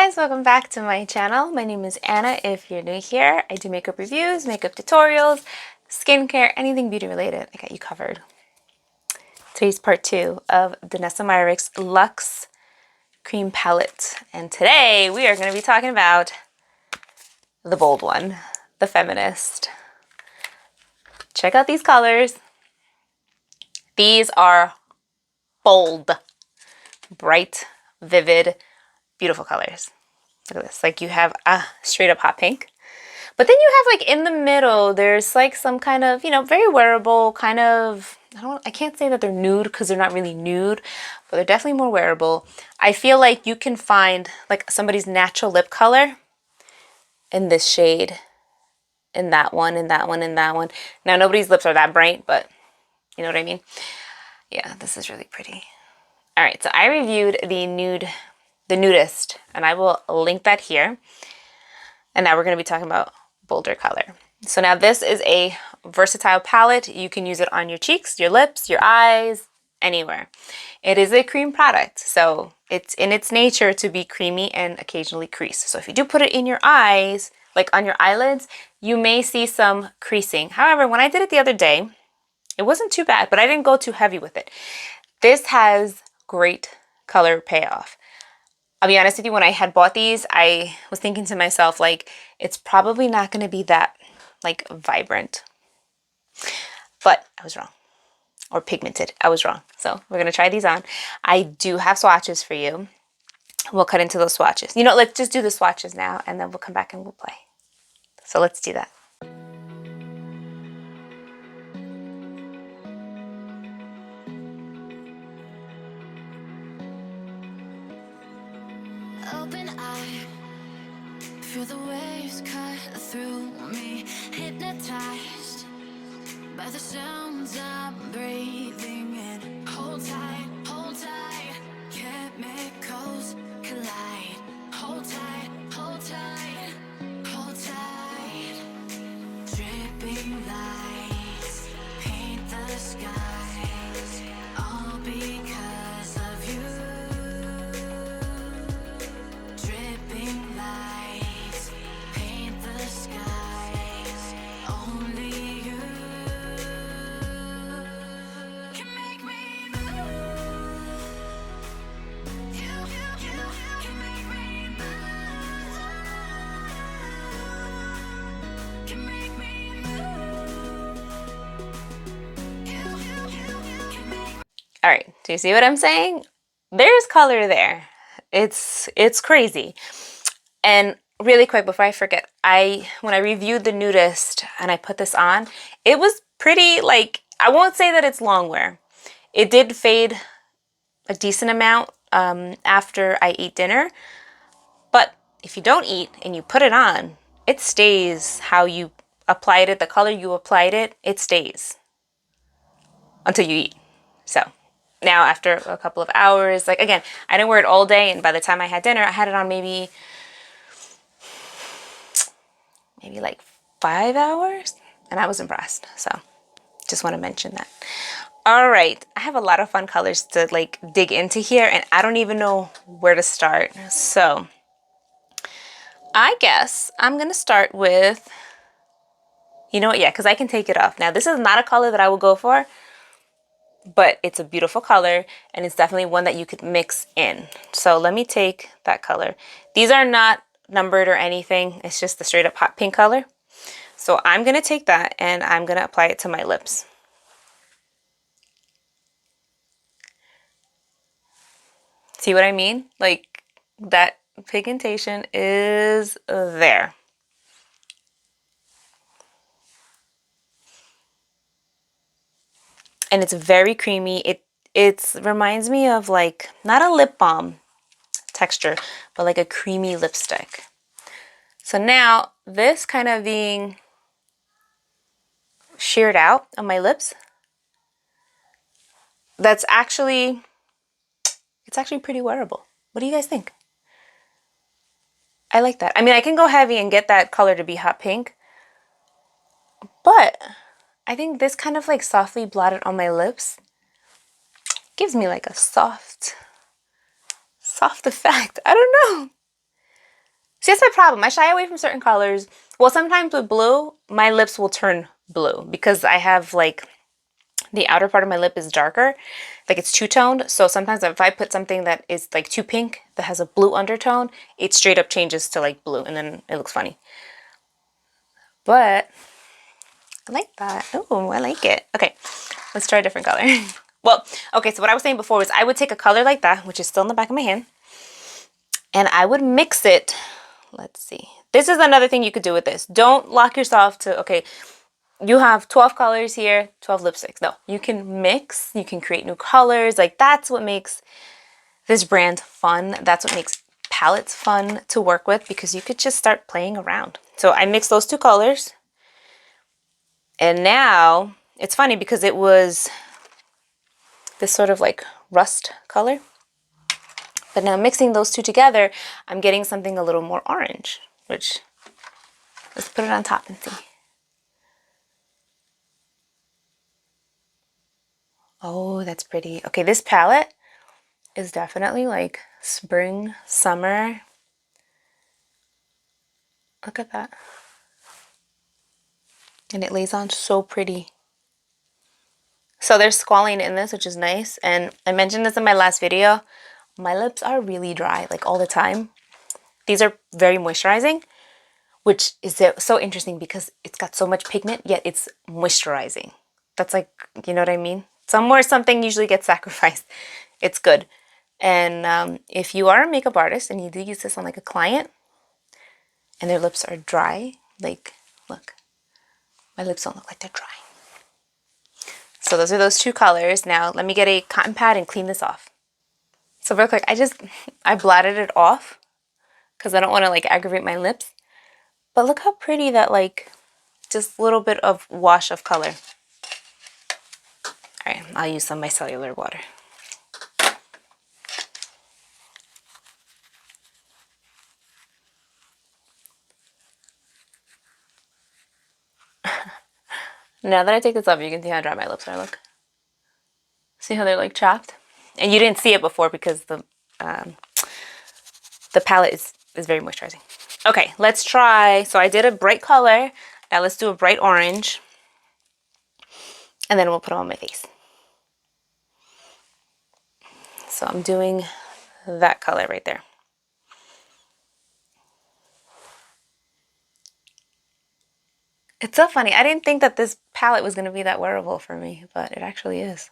guys, welcome back to my channel. My name is Anna. If you're new here, I do makeup reviews, makeup tutorials, skincare, anything beauty related. I got you covered. Today's part 2 of Danessa Myricks Luxe Cream Palette. And today we are going to be talking about the bold one, the Feminist. Check out these colors. These are bold, bright, vivid, beautiful colors. Look at this. Like you have a straight up hot pink. But then you have like in the middle, there's like some kind of, very wearable kind of, I can't say that they're nude because they're not really nude, but they're definitely more wearable. I feel like you can find like somebody's natural lip color in this shade, in that one, in that one, in that one. Now nobody's lips are that bright, but you know what I mean? Yeah, this is really pretty. All right, so I reviewed the nudist, and I will link that here. And now we're going to be talking about bolder color. So now this is a versatile palette. You can use it on your cheeks, your lips, your eyes, anywhere. It is a cream product, so it's in its nature to be creamy and occasionally crease. So if you do put it in your eyes, like on your eyelids, you may see some creasing. However, when I did it the other day, it wasn't too bad, but I didn't go too heavy with it. This has great color payoff. I'll be honest with you, when I had bought these, I was thinking to myself, like, it's probably not going to be that, like, vibrant. But I was wrong. Or pigmented. I was wrong. So we're going to try these on. I do have swatches for you. We'll cut into those swatches. Let's just do the swatches now, and then we'll come back and we'll play. So let's do that. Open eye, feel the waves cut through me, hypnotized by the sounds I'm breathing in. Hold tight, chemicals collide. Hold tight, hold tight, hold tight. Dripping lights paint the skies, all because of you. Dripping lights paint the skies, only you can make me move. You can make me move. Can make me move. You can make. All right, do you see what I'm saying? There's color there. It's crazy. And really quick before I forget, when I reviewed the nudist and I put this on, it was pretty, like, I won't say that it's long wear. It did fade a decent amount after I ate dinner. But if you don't eat and you put it on, it stays how you applied it, the color you applied it, it stays until you eat. So now after a couple of hours, like again, I didn't wear it all day, and by the time I had dinner, I had it on maybe like 5 hours, and I was impressed. So just want to mention that. All right, I have a lot of fun colors to like dig into here, and I don't even know where to start. So I guess I'm gonna start with, you know what, yeah, because I can take it off. Now this is not a color that I would go for, but it's a beautiful color, and it's definitely one that you could mix in. So let me take that color. These are not numbered or anything. It's just the straight up hot pink color. So I'm going to take that and I'm going to apply it to my lips. See what I mean? Like that pigmentation is there. And it's very creamy. It reminds me of like, not a lip balm texture, but like a creamy lipstick. So now this kind of being sheared out on my lips, it's actually pretty wearable. What do you guys think? I like that. I mean, I can go heavy and get that color to be hot pink, but I think this kind of like softly blotted on my lips gives me like a soft effect. I don't know. See, that's my problem. I shy away from certain colors. Well, sometimes with blue, my lips will turn blue because I have like the outer part of my lip is darker, like it's two-toned. So sometimes if I put something that is like too pink that has a blue undertone, it straight up changes to like blue and then it looks funny. But I like that. Oh, I like it. Okay, let's try a different color. Well, okay, so what I was saying before was I would take a color like that, which is still in the back of my hand, and I would mix it. Let's see. This is another thing you could do with this. Don't lock yourself to, okay, you have 12 colors here, 12 lipsticks. No, you can mix, you can create new colors. Like that's what makes this brand fun. That's what makes palettes fun to work with because you could just start playing around. So I mixed those two colors. And now it's funny because it was this sort of like rust color. But now mixing those two together, I'm getting something a little more orange, which let's put it on top and see. Oh, that's pretty. Okay, this palette is definitely like spring, summer. Look at that. And it lays on so pretty. So there's squalene in this, which is nice. And I mentioned this in my last video. My lips are really dry, like all the time. These are very moisturizing, which is so interesting because it's got so much pigment, yet it's moisturizing. That's like, you know what I mean? Somewhere something usually gets sacrificed. It's good. And if you are a makeup artist and you do use this on like a client and their lips are dry, like, look, my lips don't look like they're dry. So those are those two colors. Now let me get a cotton pad and clean this off. So real quick, I blotted it off because I don't want to like aggravate my lips. But look how pretty that like, just a little bit of wash of color. All right, I'll use some micellar water. Now that I take this off, you can see how dry my lips are. Look. See how they're like chapped? And you didn't see it before because the palette is very moisturizing. Okay, let's try. So I did a bright color. Now let's do a bright orange. And then we'll put them on my face. So I'm doing that color right there. It's so funny. I didn't think that this palette was going to be that wearable for me, but it actually is.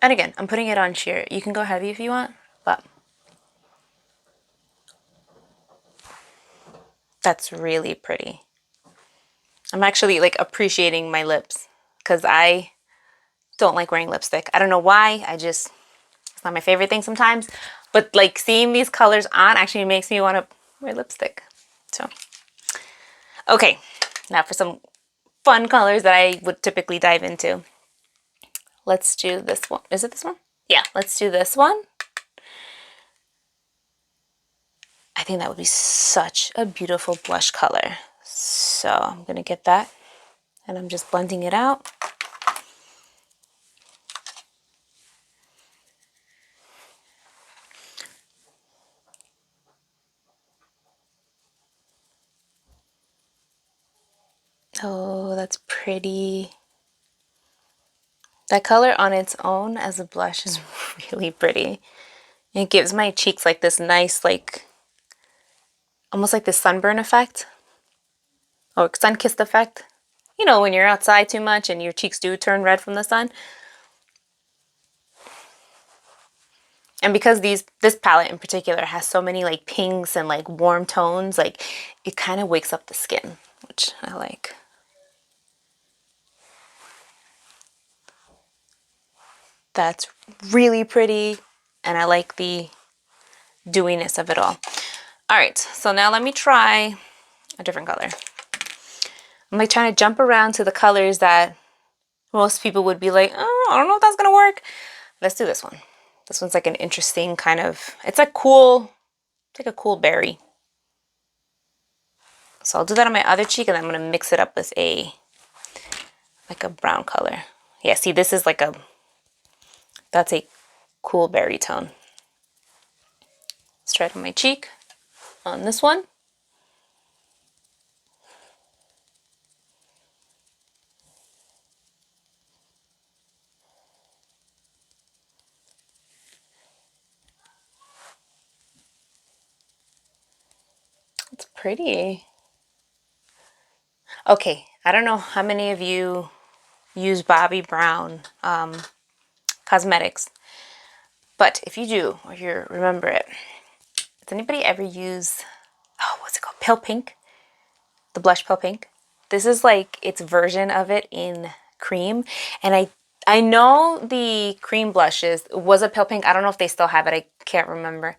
And again, I'm putting it on sheer. You can go heavy if you want, but that's really pretty. I'm actually like appreciating my lips because I don't like wearing lipstick. I don't know why. It's not my favorite thing sometimes. But like seeing these colors on actually makes me want to wear lipstick. So, okay. Now for some fun colors that I would typically dive into. Let's do this one. Is it this one? Yeah, let's do this one. I think that would be such a beautiful blush color. So I'm going to get that and I'm just blending it out. Oh, that's pretty. That color on its own as a blush is really pretty. It gives my cheeks like this nice, like, almost like this sunburn effect. Or sun-kissed effect. You know, when you're outside too much and your cheeks do turn red from the sun. And because this palette in particular has so many like pinks and like warm tones, like it kind of wakes up the skin, which I like. That's really pretty, and I like the dewiness of it all. All right, so now let me try a different color. I'm like trying to jump around to the colors that most people would be like, oh, I don't know if that's gonna work. Let's do this one. This one's like an interesting kind of, it's like a cool berry. So I'll do that on my other cheek and then I'm gonna mix it up with like a brown color. Yeah, see, this is like that's a cool berry tone. Let's try it on my cheek on this one. It's pretty. Okay, I don't know how many of you use Bobbi Brown cosmetics, but if you do, or you remember it, does anybody ever use, oh, what's it called? Pale Pink? The blush Pale Pink? This is like its version of it in cream. And I know the cream blushes was a Pale Pink. I don't know if they still have it. I can't remember.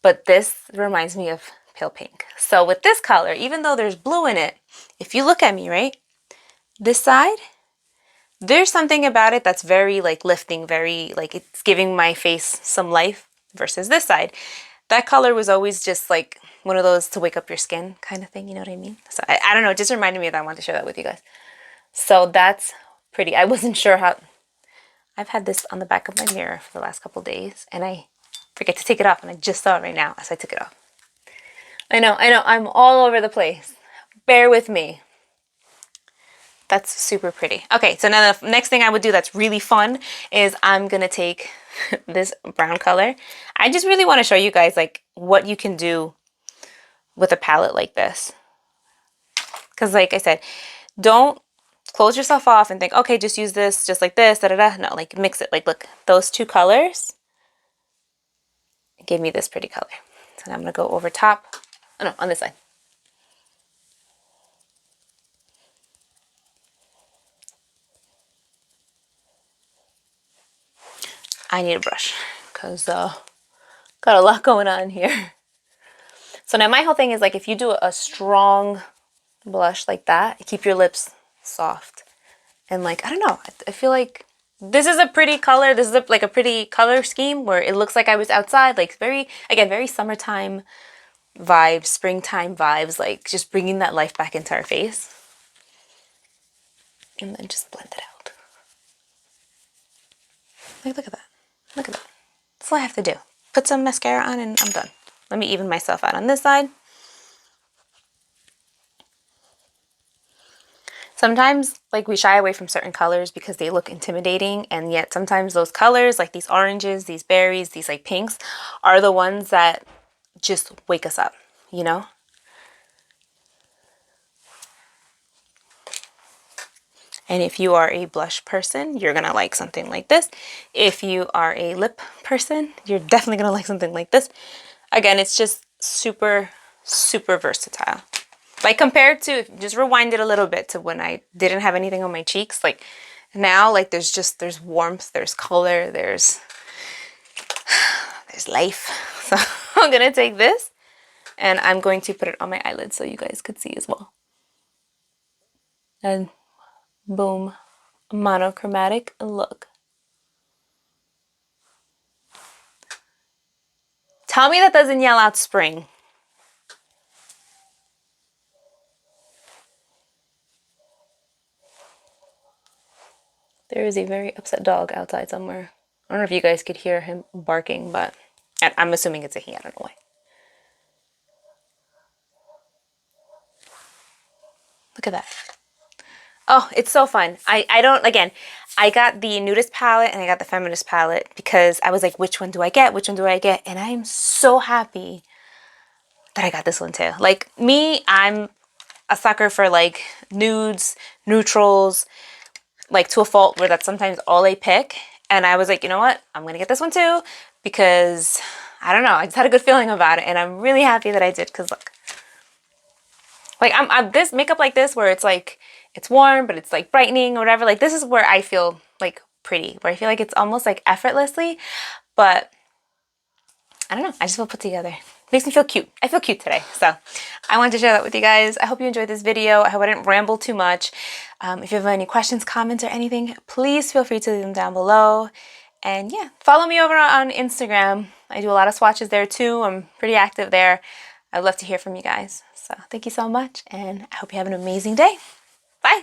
But this reminds me of Pale Pink. So with this color, even though there's blue in it, if you look at me, right? This side, there's something about it that's very like lifting, very like it's giving my face some life versus this side. That color was always just like one of those to wake up your skin kind of thing, you know what I mean? So I don't know, it just reminded me that I wanted to share that with you guys. So that's pretty. I wasn't sure how, I've had this on the back of my mirror for the last couple days and I forget to take it off and I just saw it right now as I took it off. I know, I'm all over the place. Bear with me. That's super pretty. Okay, so now the next thing I would do that's really fun is I'm gonna take this brown color. I just really want to show you guys like what you can do with a palette like this. Because like I said, don't close yourself off and think, okay, just use this just like this, da da da. No, like mix it. Like look, those two colors gave me this pretty color. So now I'm gonna go over top. Oh no, on this side. I need a brush because got a lot going on here. So now my whole thing is like if you do a strong blush like that, keep your lips soft. And like, I don't know, I feel like this is a pretty color. This is like a pretty color scheme where it looks like I was outside, like very, again, very summertime vibes, springtime vibes, like just bringing that life back into our face. And then just blend it out. Like, look at that. Look at that. That's all I have to do. Put some mascara on and I'm done. Let me even myself out on this side. Sometimes like we shy away from certain colors because they look intimidating, and yet sometimes those colors like these oranges, these berries, these like pinks are the ones that just wake us up, you know? And if you are a blush person, you're gonna like something like this. If you are a lip person, you're definitely gonna like something like this. Again, it's just super, super versatile. Like compared to, just rewind it a little bit to when I didn't have anything on my cheeks. Like now, like there's warmth, there's color, there's life. So I'm gonna take this and I'm going to put it on my eyelids so you guys could see as well. And boom, monochromatic look. Tell me that doesn't yell out spring. There is a very upset dog outside somewhere. I don't know if you guys could hear him barking, but I'm assuming it's a he. I don't know why. Look at that. Oh, it's so fun. I don't, again, I got the nudist palette and I got the feminist palette because I was like, which one do I get? Which one do I get? And I am so happy that I got this one too. Like me, I'm a sucker for like nudes, neutrals, like to a fault where that's sometimes all I pick. And I was like, you know what? I'm going to get this one too because I don't know. I just had a good feeling about it. And I'm really happy that I did because look. Like I'm this makeup like this where it's like, it's warm, but it's like brightening or whatever. Like this is where I feel like pretty, where I feel like it's almost like effortlessly, but I don't know. I just feel put together. Makes me feel cute. I feel cute today. So I wanted to share that with you guys. I hope you enjoyed this video. I hope I didn't ramble too much. If you have any questions, comments, or anything, please feel free to leave them down below. And yeah, follow me over on Instagram. I do a lot of swatches there too. I'm pretty active there. I'd love to hear from you guys. So thank you so much, and I hope you have an amazing day. Bye.